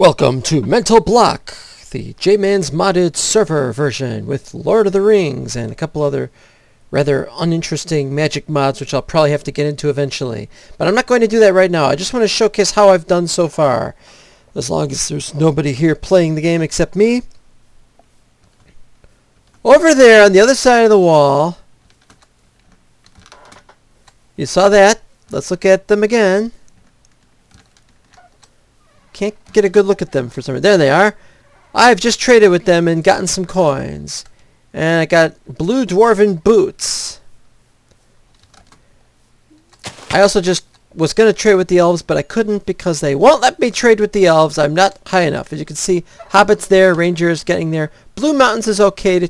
Welcome to Mental Block, the Jman's modded server version with Lord of the Rings and a couple other rather uninteresting magic mods which I'll probably have to get into eventually. But I'm not going to do that right now. I just want to showcase how I've done so far. As long as there's nobody here playing the game except me. Over there on the other side of the wall. You saw that? Let's look at them again. Can't get a good look at them for some reason. There they are. I've just traded with them and gotten some coins. And I got blue dwarven boots. I also just was going to trade with the elves, but I couldn't because they won't let me trade with the elves. I'm not high enough. As you can see, hobbits there, rangers getting there. Blue mountains is okay.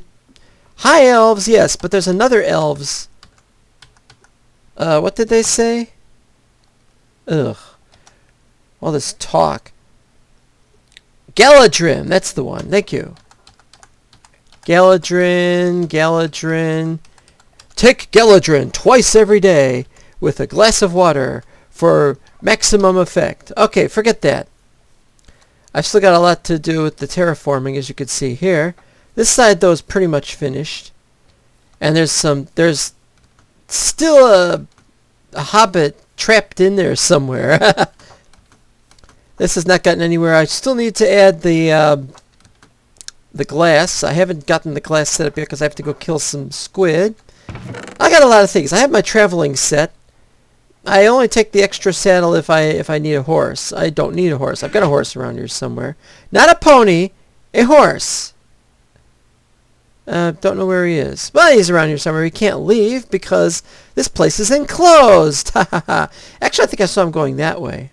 High elves, yes, but there's another elves. What did they say? Ugh. All this talk. Galadrim, that's the one. Thank you. Galadrin. Take Galadrin twice every day with a glass of water for maximum effect. Okay, forget that. I've still got a lot to do with the terraforming, as you can see here. This side, though, is pretty much finished. And there's still a hobbit trapped in there somewhere. This has not gotten anywhere. I still need to add the glass. I haven't gotten the glass set up yet because I have to go kill some squid. I got a lot of things. I have my traveling set. I only take the extra saddle if I need a horse. I don't need a horse. I've got a horse around here somewhere. Not a pony, a horse. Don't know where he is. Well, he's around here somewhere. He can't leave because this place is enclosed. Actually, I think I saw him going that way.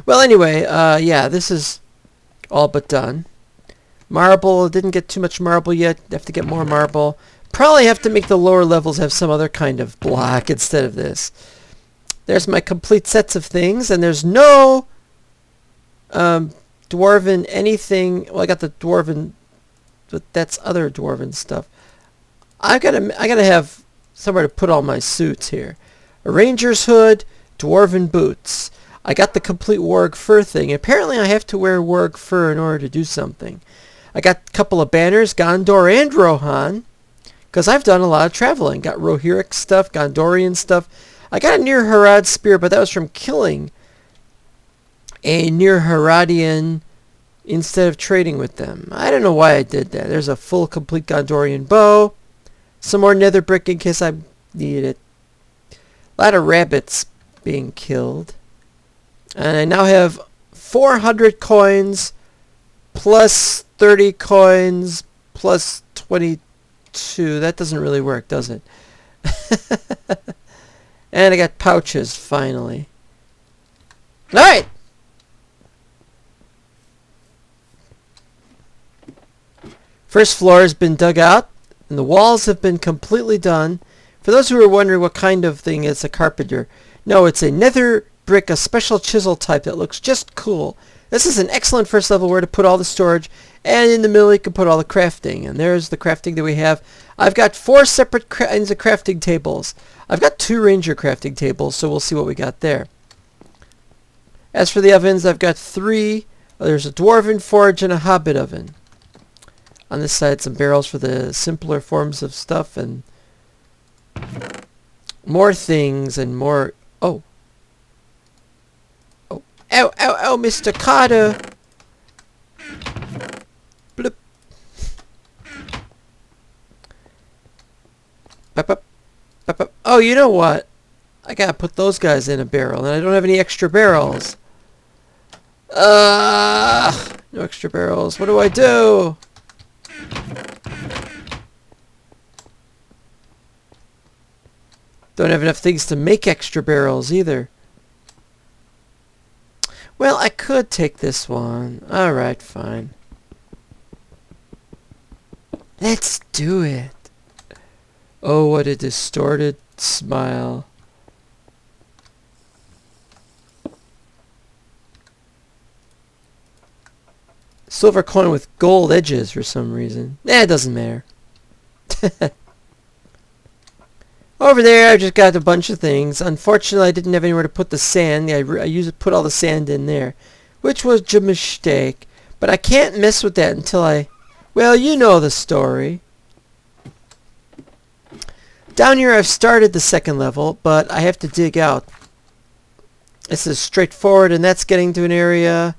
Well, anyway, yeah, this is all but done. Marble, didn't get too much marble yet. Have to get more marble. Probably have to make the lower levels have some other kind of block instead of this. There's my complete sets of things, and there's no dwarven anything. Well, I got the dwarven, but that's other dwarven stuff. I gotta have somewhere to put all my suits here. A ranger's hood, dwarven boots. I got the complete warg fur thing. Apparently I have to wear warg fur in order to do something. I got a couple of banners, Gondor and Rohan, because I've done a lot of traveling. Got Rohirric stuff, Gondorian stuff. I got a Near Harad spear, but that was from killing a Near Haradian instead of trading with them. I don't know why I did that. There's a full, complete Gondorian bow. Some more nether brick in case I need it. A lot of rabbits being killed. And I now have 400 coins plus 30 coins plus 22. That doesn't really work, does it? And I got pouches, finally. Alright! First floor has been dug out. And the walls have been completely done. For those who are wondering what kind of thing is a carpenter, no, it's a nether brick, a special chisel type that looks just cool. This is an excellent first level where to put all the storage, and in the middle you can put all the crafting. And there's the crafting that we have. I've got 4 separate kinds of crafting tables. I've got 2 ranger crafting tables, so we'll see what we got there. As for the ovens, I've got 3. There's a dwarven forge and a hobbit oven. On this side, some barrels for the simpler forms of stuff, and more things, and more... Oh. Oh. Ow, ow, ow, Mr. Carter! Blip. Bop, bop, bop, bop. Oh, you know what? I gotta put those guys in a barrel, and I don't have any extra barrels. No extra barrels. What do I do? Don't have enough things to make extra barrels either. Well, I could take this one. Alright, fine. Let's do it. Oh, what a distorted smile. Silver coin with gold edges for some reason. It doesn't matter. Over there, I've just got a bunch of things. Unfortunately, I didn't have anywhere to put the sand. I put all the sand in there, which was a mistake. But I can't mess with that until well, you know the story. Down here, I've started the second level, but I have to dig out. This is straightforward, and that's getting to an area.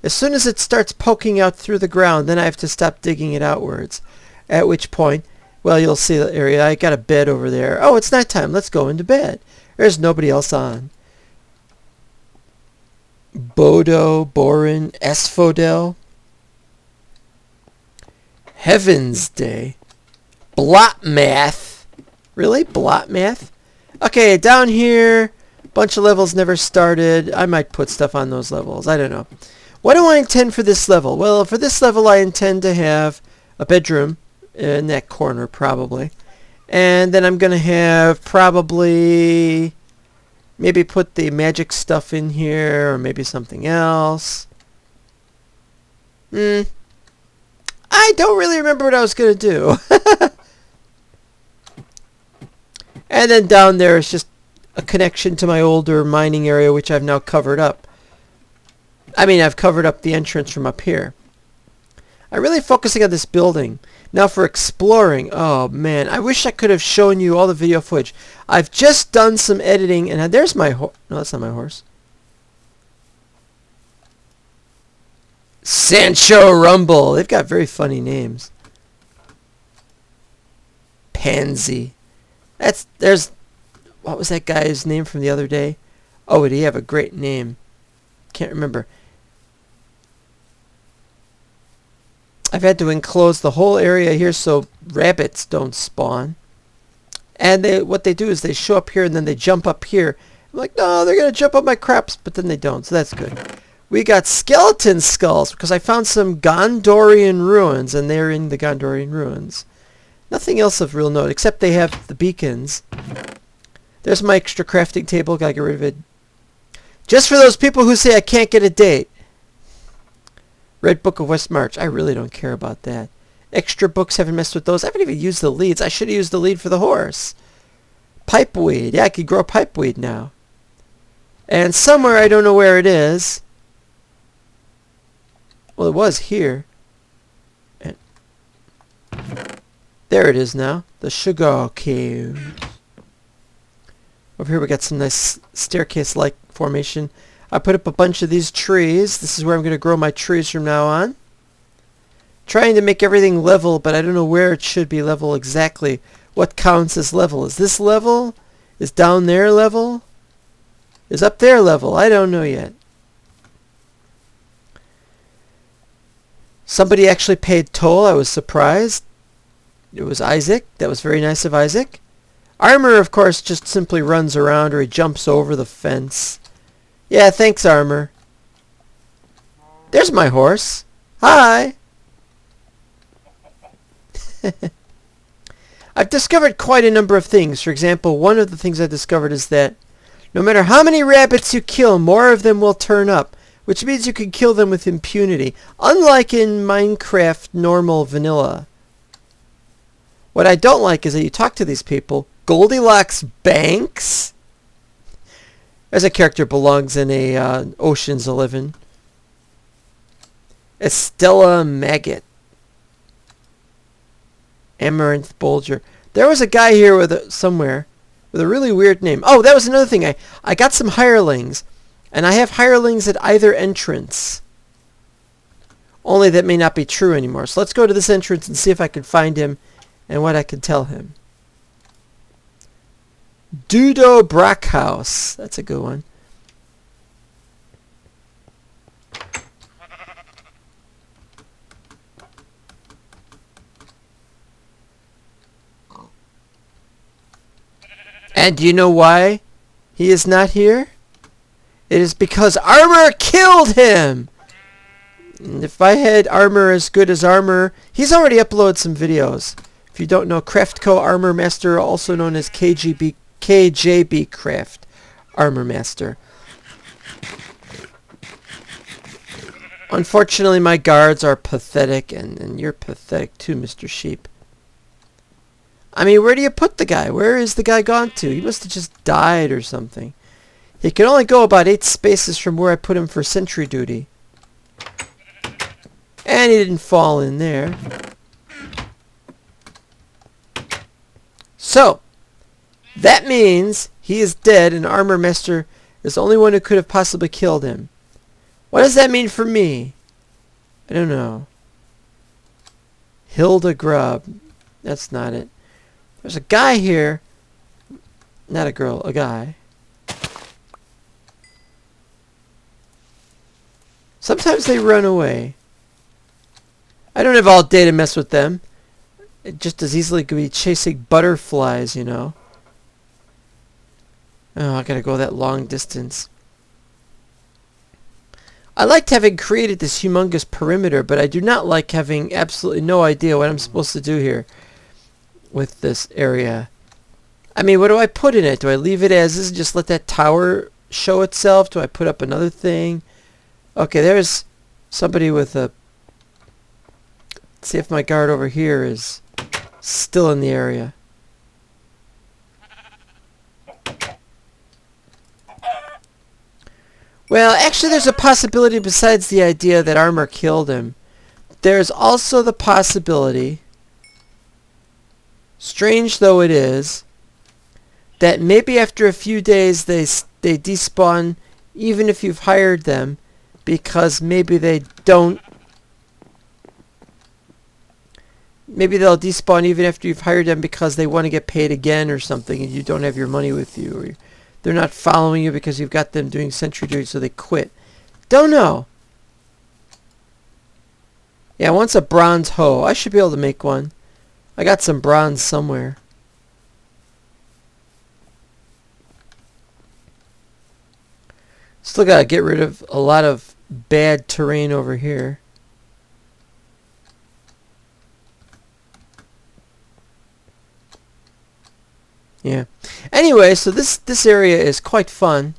As soon as it starts poking out through the ground, then I have to stop digging it outwards. At which point, well, you'll see the area. I got a bed over there. Oh, it's nighttime. Let's go into bed. There's nobody else on. Bodo, Borin, Asphodel. Heaven's Day. Blot Math. Really? Blot Math? Okay, down here, bunch of levels never started. I might put stuff on those levels. I don't know. What do I intend for this level? Well, for this level, I intend to have a bedroom in that corner, probably. And then I'm going to have probably maybe put the magic stuff in here, or maybe something else. I don't really remember what I was going to do. And then down there is just a connection to my older mining area, which I've now covered up. I mean, I've covered up the entrance from up here. I'm really focusing on this building. Now for exploring, oh man, I wish I could have shown you all the video footage. I've just done some editing, and there's my horse. No, that's not my horse. Sancho Rumble. They've got very funny names. Pansy. What was that guy's name from the other day? Oh, did he have a great name? Can't remember. I've had to enclose the whole area here so rabbits don't spawn. And what they do is they show up here and then they jump up here. I'm like, no, they're going to jump up my crops, but then they don't, so that's good. We got skeleton skulls because I found some Gondorian ruins, and they're in the Gondorian ruins. Nothing else of real note, except they have the beacons. There's my extra crafting table. Gotta get rid of it. Just for those people who say I can't get a date. Red Book of West March. I really don't care about that. Extra books, haven't messed with those. I haven't even used the leads. I should have used the lead for the horse. Pipeweed. Yeah, I could grow pipeweed now. And somewhere, I don't know where it is. Well, it was here. And there it is now. The sugar cave. Over here we got some nice staircase-like formation. I put up a bunch of these trees. This is where I'm going to grow my trees from now on. Trying to make everything level, but I don't know where it should be level exactly. What counts as level? Is this level? Is down there level? Is up there level? I don't know yet. Somebody actually paid toll. I was surprised. It was Isaac. That was very nice of Isaac. Armor, of course, just simply runs around or he jumps over the fence. Yeah, thanks, Armor. There's my horse. Hi. I've discovered quite a number of things. For example, one of the things I discovered is that no matter how many rabbits you kill, more of them will turn up, which means you can kill them with impunity, unlike in Minecraft normal vanilla. What I don't like is that you talk to these people. Goldilocks Banks? There's a character belongs in a Ocean's 11. Estella Maggot. Amaranth Bolger. There was a guy here with somewhere with a really weird name. Oh, that was another thing. I got some hirelings. And I have hirelings at either entrance. Only that may not be true anymore. So let's go to this entrance and see if I can find him and what I can tell him. Dudo Brackhouse. That's a good one. And do you know why he is not here? It is because Armor killed him! And if I had Armor as good as Armor... He's already uploaded some videos. If you don't know, Craftco Armor Master, also known as KJB Craft Armor Master. Unfortunately, my guards are pathetic, and you're pathetic too, Mr. Sheep. I mean, where do you put the guy? Where is the guy gone to? He must have just died or something. He can only go about 8 spaces from where I put him for sentry duty. And he didn't fall in there. So, that means he is dead and Armor Master is the only one who could have possibly killed him. What does that mean for me? I don't know. Hilda Grubb. That's not it. There's a guy here. Not a girl, a guy. Sometimes they run away. I don't have all day to mess with them. It just as easily could be chasing butterflies, you know. Oh, I gotta go that long distance. I liked having created this humongous perimeter, but I do not like having absolutely no idea what I'm supposed to do here with this area. I mean, what do I put in it? Do I leave it as is and just let that tower show itself? Do I put up another thing? Okay, there's somebody with a... Let's see if my guard over here is still in the area. Well, actually there's a possibility besides the idea that Armor killed him. There's also the possibility, strange though it is, that maybe after a few days they despawn even if you've hired them, because maybe they don't... Maybe they'll despawn even after you've hired them because they want to get paid again or something and you don't have your money with you. Or they're not following you because you've got them doing sentry duty, so they quit. Don't know. Yeah, wants a bronze hoe. I should be able to make one. I got some bronze somewhere. Still gotta get rid of a lot of bad terrain over here. Yeah. Anyway, so this area is quite fun.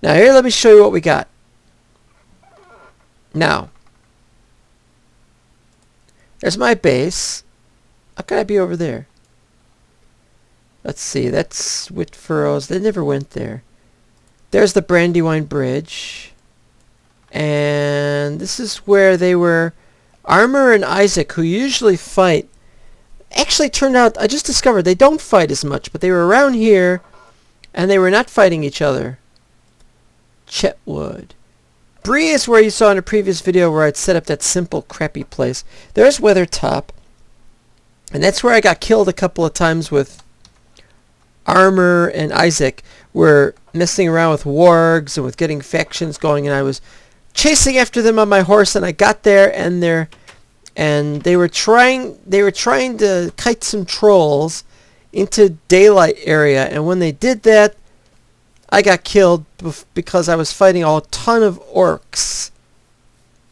Now here, let me show you what we got. Now, there's my base. How could I be over there? Let's see, that's Whitfurrows. They never went there. There's the Brandywine Bridge. And this is where they were... Armor and Isaac, who usually fight, actually turned out, I just discovered they don't fight as much, but they were around here, and they were not fighting each other. Chetwood. Bree is where you saw in a previous video where I'd set up that simple, crappy place. There's Weathertop, and that's where I got killed a couple of times with Armor and Isaac. We're messing around with wargs and with getting factions going, and I was chasing after them on my horse, and I got there, and they were trying to kite some trolls into daylight area, and when they did that, I got killed because I was fighting a ton of orcs.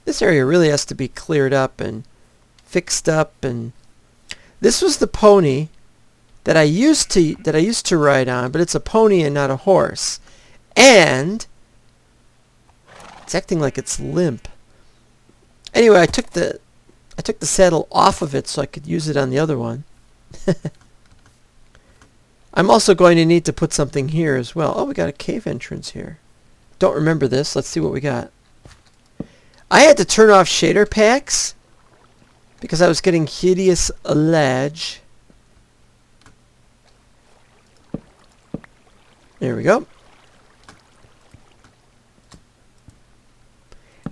This area really has to be cleared up and fixed up, and this was the pony that I used to ride on, but it's a pony and not a horse, and it's acting like it's limp. Anyway, I took the saddle off of it so I could use it on the other one. I'm also going to need to put something here as well. Oh, we got a cave entrance here. Don't remember this. Let's see what we got. I had to turn off shader packs because I was getting hideous lag. There we go.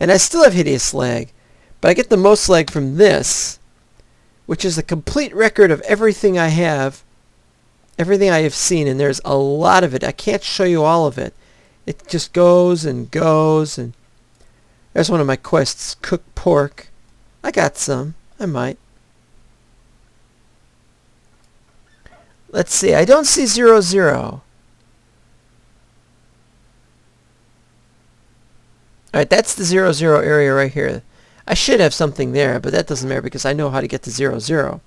And I still have hideous lag. But I get the most lag from this, which is a complete record of everything I have, everything I have seen, and there's a lot of it. I can't show you all of it. It just goes and goes, and there's one of my quests, cook pork. I got some. I might. Let's see. I don't see 00. Alright, that's the 00 area right here. I should have something there, but that doesn't matter because I know how to get to 00.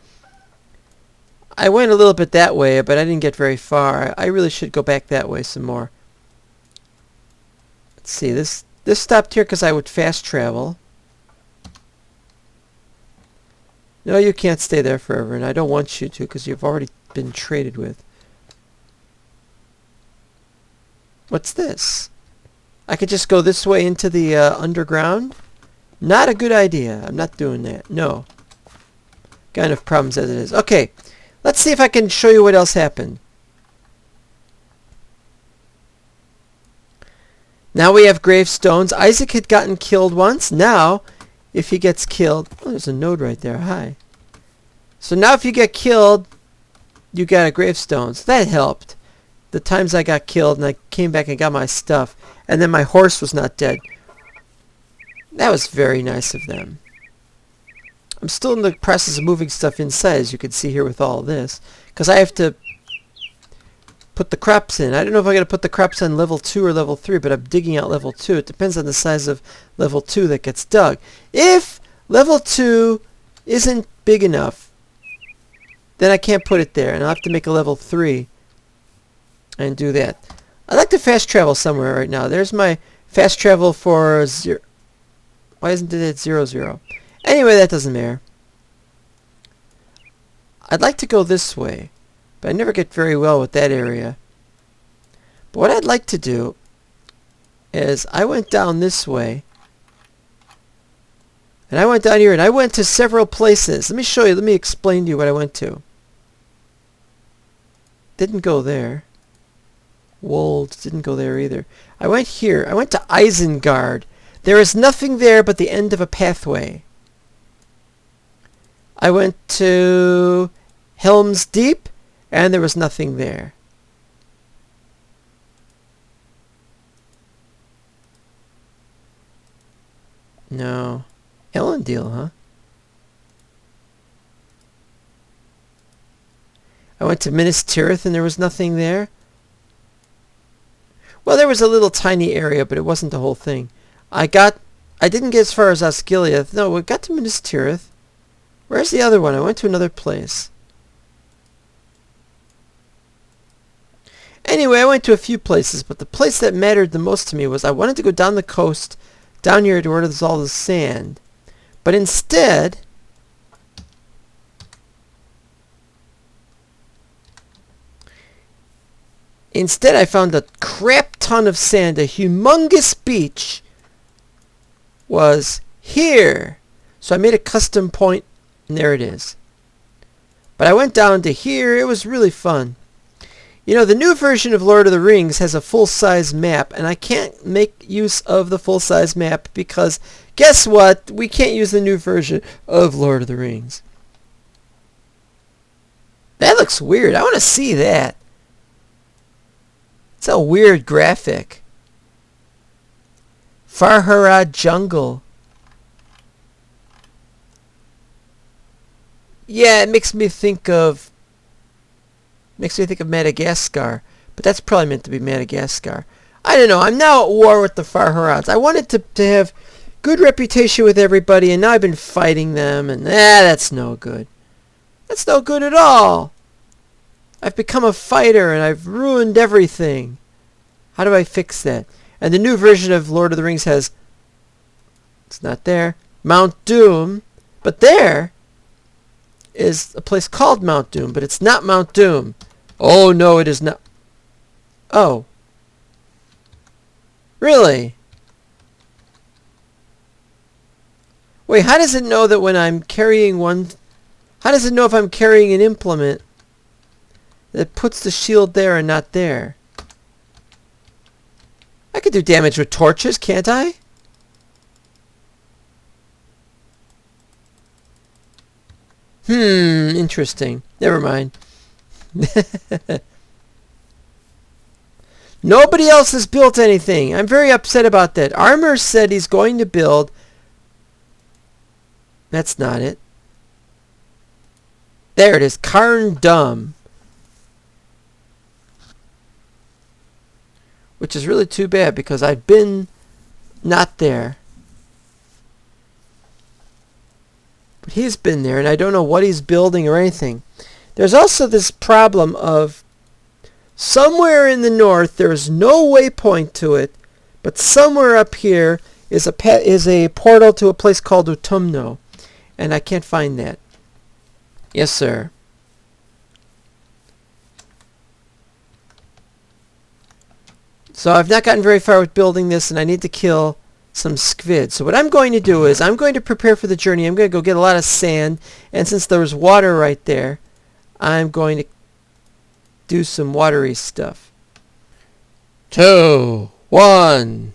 I went a little bit that way, but I didn't get very far. I really should go back that way some more. Let's see, this stopped here because I would fast travel. No, you can't stay there forever, and I don't want you to because you've already been traded with. What's this? I could just go this way into the underground? Not a good idea. I'm not doing that. No. Got enough problems as it is. Okay. Let's see if I can show you what else happened. Now we have gravestones. Isaac had gotten killed once. Now, if he gets killed... Oh, there's a node right there. Hi. So now if you get killed, you got a gravestone. So that helped. The times I got killed and I came back and got my stuff. And then my horse was not dead. That was very nice of them. I'm still in the process of moving stuff inside, as you can see here with all of this. Because I have to put the crops in. I don't know if I'm going to put the crops on level 2 or level 3, but I'm digging out level 2. It depends on the size of level 2 that gets dug. If level 2 isn't big enough, then I can't put it there. And I'll have to make a level 3 and do that. I'd like to fast travel somewhere right now. There's my fast travel for 0. Why isn't it at 0, 0? Anyway, that doesn't matter. I'd like to go this way, but I never get very well with that area. But what I'd like to do is I went down this way, and I went down here, and I went to several places. Let me show you. Let me explain to you what I went to. Didn't go there. Wolds didn't go there either. I went here. I went to Isengard. There is nothing there but the end of a pathway. I went to Helm's Deep, and there was nothing there. No. Elendil, huh? I went to Minas Tirith, and there was nothing there. Well, there was a little tiny area, but it wasn't the whole thing. I didn't get as far as Osgiliath. No, we got to Minas Tirith. Where's the other one? I went to another place. Anyway, I went to a few places, but the place that mattered the most to me was I wanted to go down the coast, down here to where there's all the sand. But instead, I found a crap ton of sand. A humongous beach was here. So I made a custom point, and there it is. But I went down to here. It was really fun. You know, the new version of Lord of the Rings has a full-size map, and I can't make use of the full-size map because, guess what? We can't use the new version of Lord of the Rings. That looks weird. I want to see that. It's a weird graphic. Farharad Jungle. Yeah, it makes me think of Madagascar, but that's probably meant to be Madagascar. I don't know. I'm now at war with the Farharads. I wanted to have good reputation with everybody, and now I've been fighting them, and that's no good. That's no good at all. I've become a fighter, and I've ruined everything. How do I fix that? And the new version of Lord of the Rings has... It's not there. Mount Doom. But there is a place called Mount Doom, but it's not Mount Doom. Oh, no, it is not. Oh. Really? Wait, how does it know that when I'm carrying one... How does it know if I'm carrying an implement that puts the shield there and not there? I could do damage with torches, can't I? Interesting. Never mind. Nobody else has built anything. I'm very upset about that. Armor said he's going to build. That's not it. There it is. Carn Dum. Which is really too bad because I've been not there. But he's been there, and I don't know what he's building or anything. There's also this problem of somewhere in the north, there's no waypoint to it, but somewhere up here is a portal to a place called Utumno, and I can't find that. Yes, sir. So I've not gotten very far with building this, and I need to kill some squids. So what I'm going to do is I'm going to prepare for the journey. I'm going to go get a lot of sand, and since there was water right there, I'm going to do some watery stuff. 2, 1.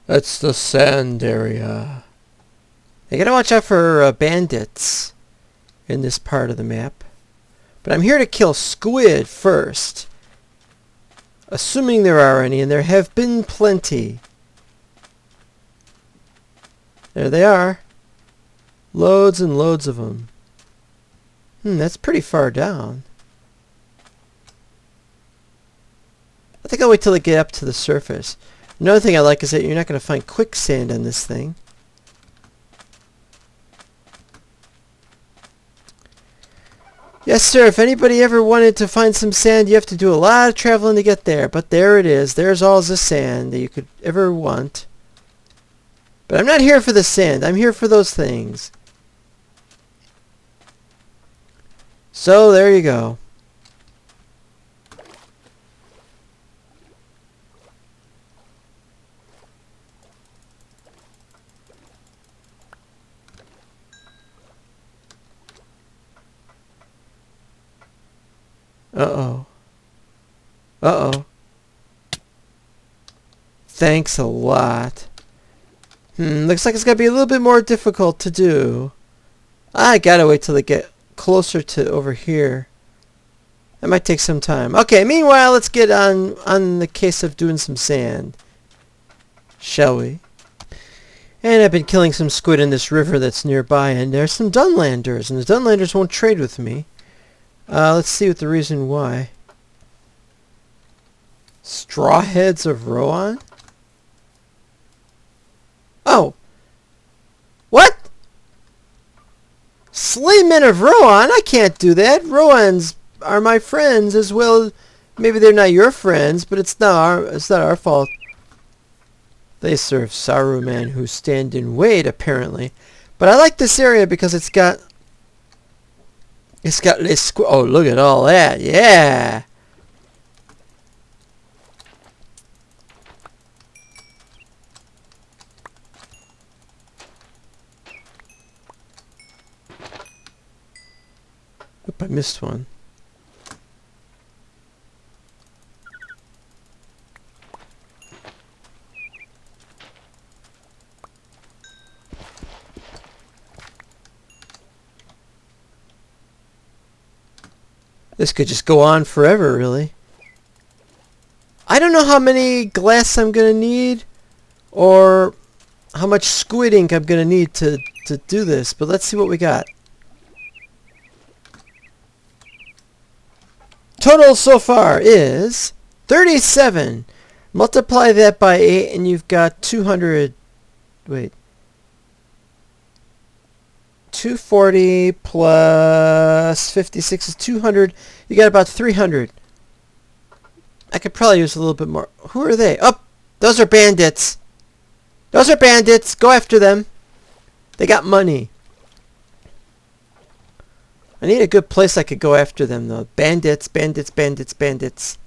That's the sand area. I gotta watch out for bandits in this part of the map. But I'm here to kill squid first. Assuming there are any, and there have been plenty. There they are. Loads and loads of them. That's pretty far down. I think I'll wait till I get up to the surface. Another thing I like is that you're not going to find quicksand on this thing. Yes, sir, if anybody ever wanted to find some sand, you have to do a lot of traveling to get there. But there it is. There's all the sand that you could ever want. But I'm not here for the sand. I'm here for those things. So, there you go. Uh-oh. Uh-oh. Thanks a lot. Looks like it's going to be a little bit more difficult to do. I gotta wait till they get closer to over here. That might take some time. Okay, meanwhile, let's get on the case of doing some sand. Shall we? And I've been killing some squid in this river that's nearby, and there's some Dunlanders, and the Dunlanders won't trade with me. Let's see what the reason why. Strawheads of Rohan? Oh! What? Slaymen of Rohan? I can't do that. Rohans are my friends as well. Maybe they're not your friends, but it's not our fault. They serve Saruman who stand in wait, apparently. But I like this area because it's got this. Oh, look at all that! Yeah. Oop! I missed one. This could just go on forever, really. I don't know how many glass I'm going to need or how much squid ink I'm going to need to do this, but let's see what we got. Total so far is 37. Multiply that by 8 and you've got 200. Wait. 240 plus 56 is 200. You got about 300. I could probably use a little bit more. Who are they? Oh, those are bandits. Those are bandits. Go after them. They got money. I need a good place I could go after them, though. Bandits, bandits, bandits, bandits.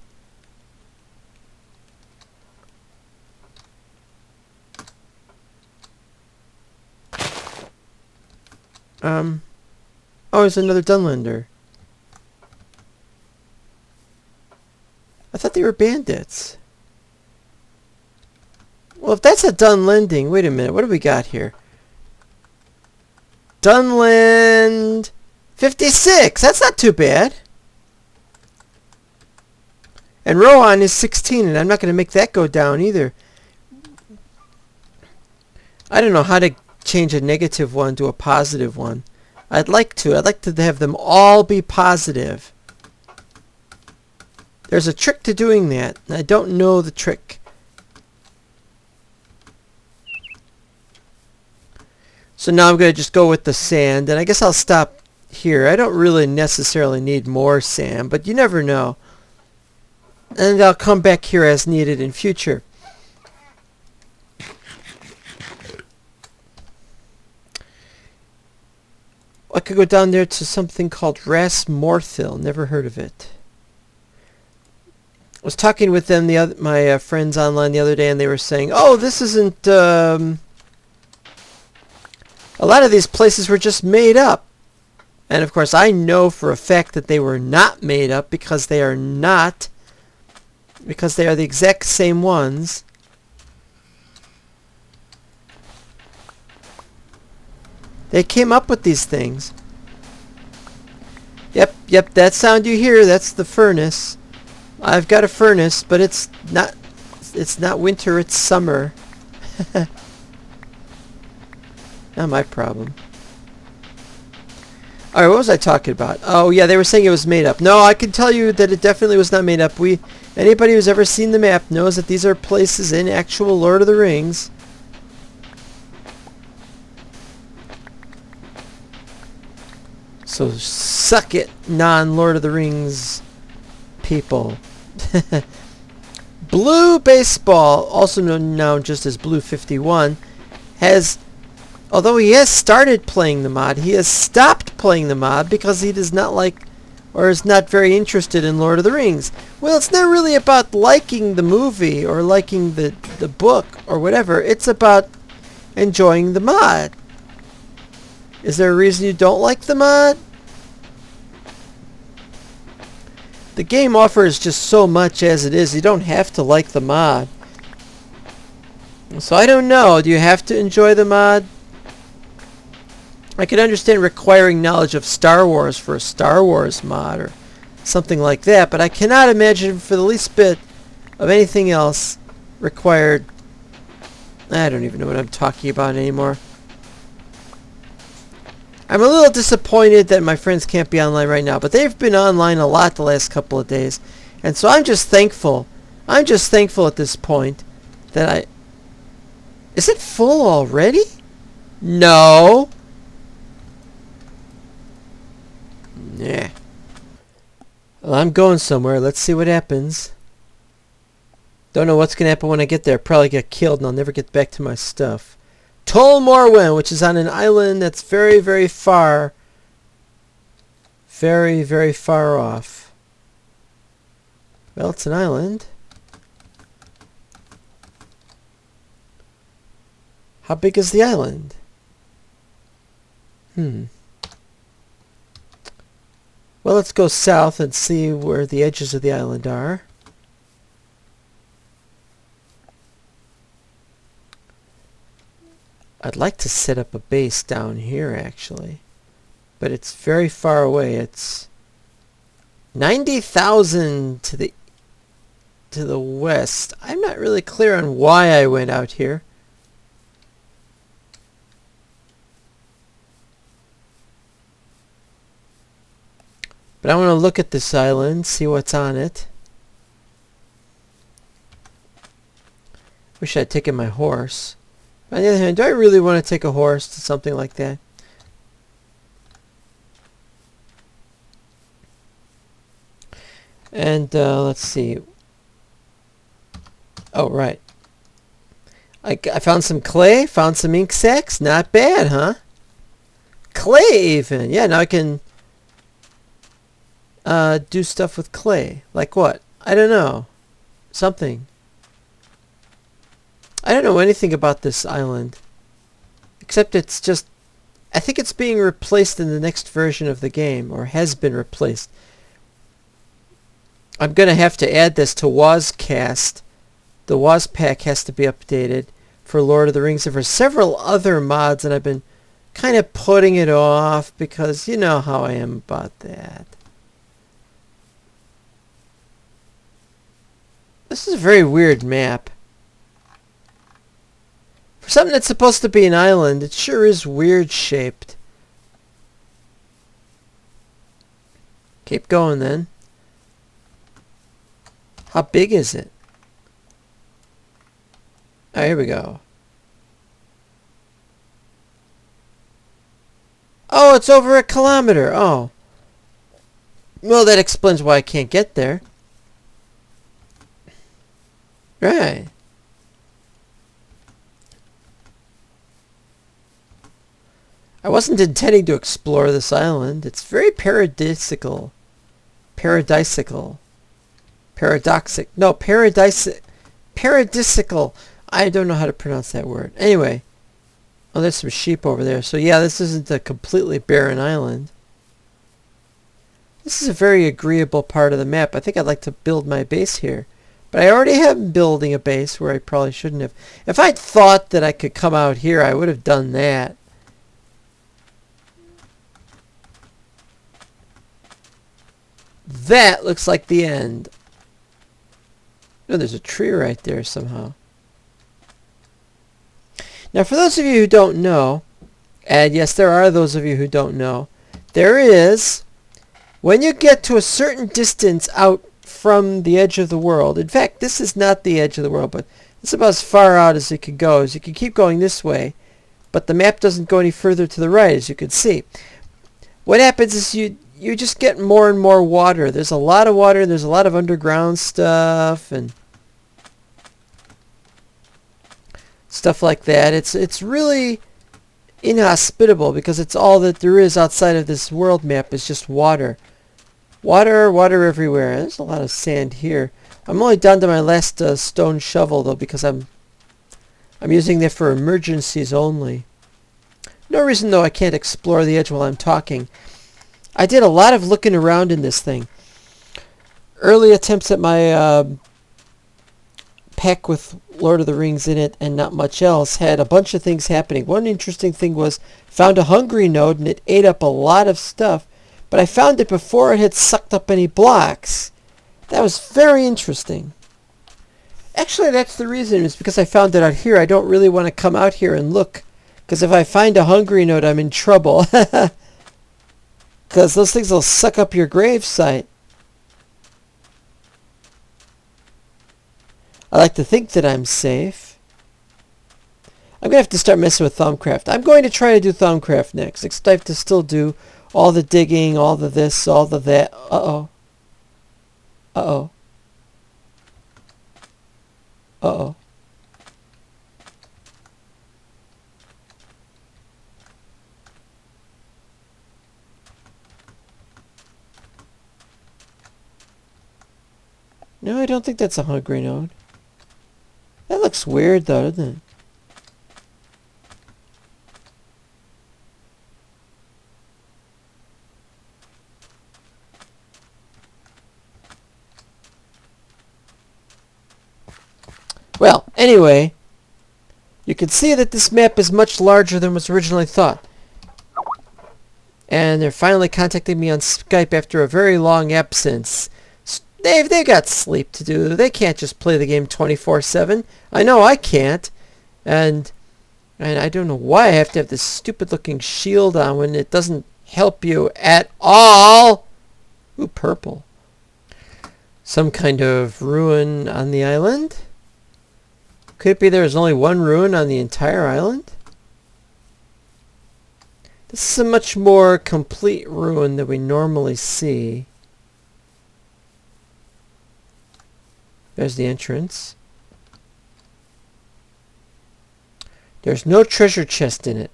Oh, there's another Dunlander. I thought they were bandits. Well, if that's a Dunlending, wait a minute, what do we got here? Dunland 56, that's not too bad. And Rohan is 16, and I'm not going to make that go down either. I don't know how to change a negative one to a positive one. I'd like to have them all be positive. There's a trick to doing that, and I don't know the trick. So now I'm going to just go with the sand, and I guess I'll stop here. I don't really necessarily need more sand, but you never know. And I'll come back here as needed in future. I could go down there to something called Ras Morthil. Never heard of it. I was talking with them, my friends online the other day, and they were saying, "Oh, this isn't." A lot of these places were just made up, and of course, I know for a fact that they were not made up because they are not, because they are the exact same ones. They came up with these things. Yep, that sound you hear, that's the furnace. I've got a furnace, but it's not winter, it's summer. Not my problem. Alright, what was I talking about? Oh yeah, they were saying it was made up. No, I can tell you that it definitely was not made up. Anybody who's ever seen the map knows that these are places in actual Lord of the Rings. So suck it, non-Lord of the Rings people. Blue Baseball, also known now just as Blue 51, although he has started playing the mod, he has stopped playing the mod because he does not like, or is not very interested in Lord of the Rings. Well, it's not really about liking the movie or liking the book or whatever. It's about enjoying the mod. Is there a reason you don't like the mod? The game offers just so much as it is. You don't have to like the mod. So I don't know. Do you have to enjoy the mod? I could understand requiring knowledge of Star Wars for a Star Wars mod or something like that, but I cannot imagine for the least bit of anything else required. I don't even know what I'm talking about anymore. I'm a little disappointed that my friends can't be online right now, but they've been online a lot the last couple of days. And so I'm just thankful. I'm just thankful at this point that Is it full already? No. Yeah. Well, I'm going somewhere. Let's see what happens. Don't know what's going to happen when I get there. Probably get killed and I'll never get back to my stuff. Tol Morwen, which is on an island that's very, very far. Very, very far off. Well, it's an island. How big is the island? Well, let's go south and see where the edges of the island are. I'd like to set up a base down here, actually. But it's very far away. It's 90,000 to the west. I'm not really clear on why I went out here. But I want to look at this island, see what's on it. Wish I'd taken my horse. On the other hand, do I really want to take a horse to something like that? And let's see. Oh, right. I found some clay, found some ink sacks. Not bad, huh? Clay even. Yeah, now I can do stuff with clay. Like what? I don't know. Something. I don't know anything about this island. Except it's just... I think it's being replaced in the next version of the game. Or has been replaced. I'm going to have to add this to Wazcast. The Wazpack has to be updated for Lord of the Rings and for several other mods. And I've been kind of putting it off because you know how I am about that. This is a very weird map. For something that's supposed to be an island, it sure is weird shaped. Keep going then. How big is it? Oh, here we go. Oh, it's over 1 kilometer. Oh. Well, that explains why I can't get there. Right. I wasn't intending to explore this island. It's very paradisical. Paradisical. Paradoxic. No, paradisical. I don't know how to pronounce that word. Anyway. Oh, there's some sheep over there. So yeah, this isn't a completely barren island. This is a very agreeable part of the map. I think I'd like to build my base here. But I already am building a base where I probably shouldn't have. If I'd thought that I could come out here, I would have done that. That looks like the end. Oh, there's a tree right there somehow. Now, for those of you who don't know, and yes, there are those of you who don't know, there is, when you get to a certain distance out from the edge of the world, in fact, this is not the edge of the world, but it's about as far out as it can go. As you can keep going this way, but the map doesn't go any further to the right, as you can see. What happens is you just get more and more water. There's a lot of water, and there's a lot of underground stuff, and stuff like that. It's really inhospitable because it's all that there is outside of this world map is just water. Water everywhere. There's a lot of sand here. I'm only down to my last stone shovel though because I'm using that for emergencies only. No reason though I can't explore the edge while I'm talking. I did a lot of looking around in this thing. Early attempts at my pack with Lord of the Rings in it and not much else had a bunch of things happening. One interesting thing was found a hungry node and it ate up a lot of stuff, but I found it before it had sucked up any blocks. That was very interesting. Actually, that's the reason, is because I found it out here. I don't really want to come out here and look, because if I find a hungry node, I'm in trouble. Because those things will suck up your grave site. I like to think that I'm safe. I'm going to have to start messing with Thumbcraft. I'm going to try to do Thumbcraft next. Except I have to still do all the digging, all the this, all the that. Uh-oh. Uh-oh. Uh-oh. No, I don't think that's a hungry node. That looks weird though, doesn't it? Well, anyway, you can see that this map is much larger than was originally thought. And they're finally contacting me on Skype after a very long absence. They've got sleep to do. They can't just play the game 24/7. I know I can't. And I don't know why I have to have this stupid looking shield on when it doesn't help you at all. Ooh, purple. Some kind of ruin on the island? Could it be there's only one ruin on the entire island? This is a much more complete ruin than we normally see. There's the entrance. There's no treasure chest in it.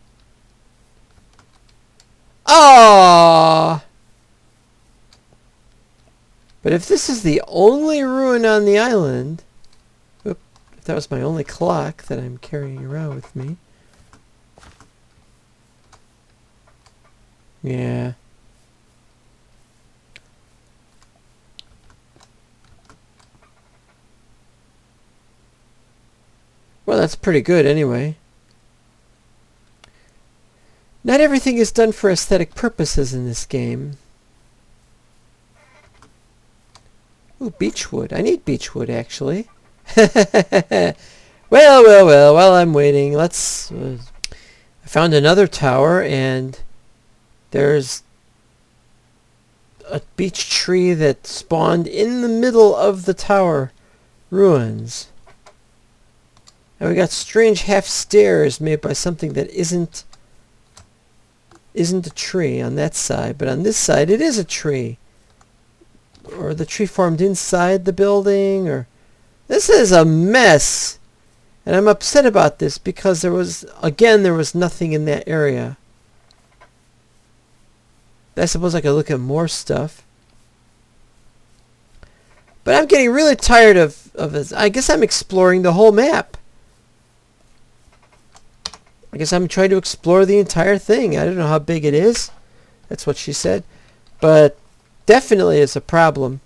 Ah! But if this is the only ruin on the island... If that was my only clock that I'm carrying around with me. Yeah. Well, that's pretty good anyway. Not everything is done for aesthetic purposes in this game. Ooh, beechwood. I need beechwood, actually. Well, while I'm waiting, let's... I found another tower, and there's a beech tree that spawned in the middle of the tower ruins. And we got strange half stairs made by something that isn't a tree on that side, but on this side it is a tree. Or the tree formed inside the building, or... This is a mess! And I'm upset about this because there was nothing in that area. I suppose I could look at more stuff. But I'm getting really tired of this. I guess I'm exploring the whole map. I guess I'm trying to explore the entire thing. I don't know how big it is. That's what she said. But definitely it's a problem.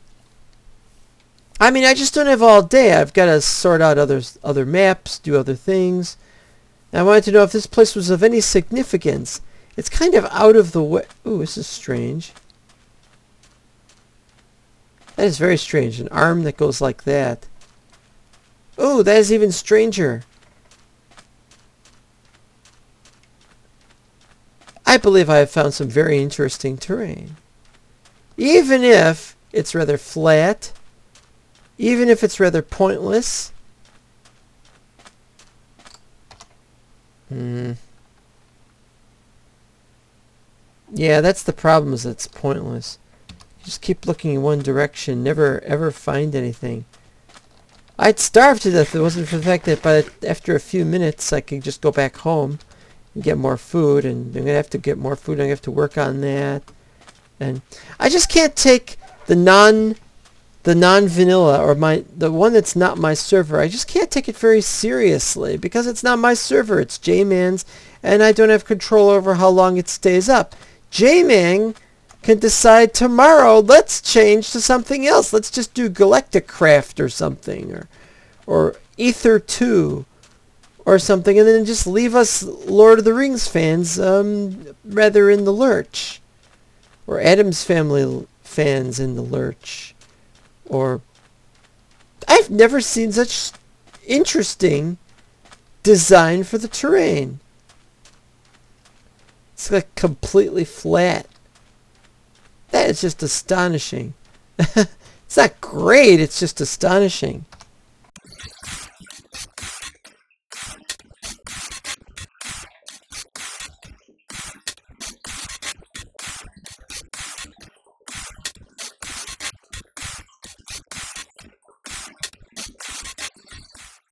I mean, I just don't have all day. I've got to sort out other maps, do other things. And I wanted to know if this place was of any significance. It's kind of out of the way. Ooh, this is strange. That is very strange. An arm that goes like that. Ooh, that is even stranger. I believe I have found some very interesting terrain. Even if it's rather flat, even if it's rather pointless. Yeah, that's the problem, is it's pointless. You just keep looking in one direction, never ever find anything. I'd starve to death if it wasn't for the fact that after a few minutes I could just go back home and get more food, and I'm going to have to get more food, and I have to work on that. And I just can't take the non-vanilla, or the one that's not my server. I just can't take it very seriously because it's not my server. It's Jman's, and I don't have control over how long it stays up. Jman can decide tomorrow, let's change to something else. Let's just do Galactic Craft or something, or Ether 2 or something, and then just leave us Lord of the Rings fans rather in the lurch, or Addams Family fans in the lurch. Or I've never seen such interesting design for the terrain. It's like completely flat. That is just astonishing. It's not great, it's just astonishing.